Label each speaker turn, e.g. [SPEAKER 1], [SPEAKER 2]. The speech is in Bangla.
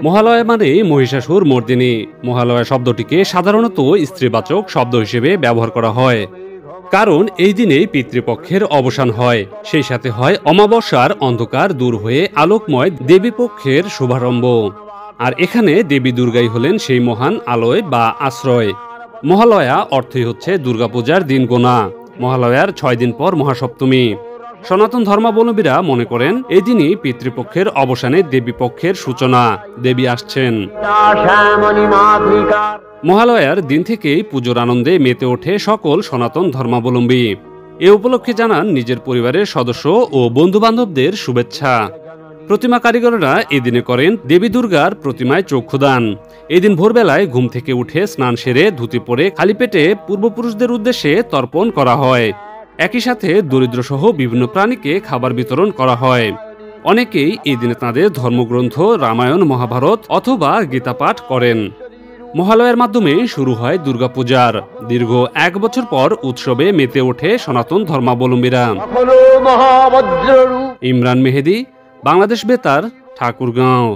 [SPEAKER 1] মহালয়া মানে মহিষাসুর মর্দিনী। মহালয়া শব্দটিকে সাধারণত স্ত্রীবাচক শব্দ হিসেবে ব্যবহার করা হয়, কারণ এই দিনেই পিতৃপক্ষের অবসান হয়। সেই সাথে হয় অমাবস্যার অন্ধকার দূর হয়ে আলোকময় দেবীপক্ষের শুভারম্ভ। আর এখানে দেবী দুর্গাই হলেন সেই মহান আলয় বা আশ্রয়। মহালয়া অর্থই হচ্ছে দুর্গাপূজার দিন গোনা। মহালয়ার 6 দিন পর মহাসপ্তমী। সনাতন ধর্মাবলম্বীরা মনে করেন এই দিনই পিতৃপক্ষের অবসানে দেবীপক্ষের সূচনা। দেবী আসছেন। মহালয়ার দিন থেকেই পুজোর আনন্দে মেতে ওঠে সকল সনাতন ধর্মাবলম্বী। এ উপলক্ষে জানান নিজের পরিবারের সদস্য ও বন্ধু বান্ধবদের শুভেচ্ছা। প্রতিমা কারিগররা এদিনে করেন দেবী দুর্গার প্রতিমায় চক্ষুদান। এদিন ভোরবেলায় ঘুম থেকে উঠে স্নান সেরে ধুতি পরে খালি পেটে পূর্বপুরুষদের উদ্দেশ্যে তর্পণ করা হয়। একই সাথে দরিদ্রসহ বিভিন্ন প্রাণীকে খাবার বিতরণ করা হয়। অনেকেই এই দিনে তাঁদের ধর্মগ্রন্থ রামায়ণ, মহাভারত অথবা গীতা পাঠ করেন। মহালয়ার মাধ্যমে শুরু হয় দুর্গাপূজার দীর্ঘ 1 বছর পর উৎসবে মেতে ওঠে সনাতন ধর্মাবলম্বীরা। ইমরান মেহেদি, বাংলাদেশ বেতার, ঠাকুরগাঁও।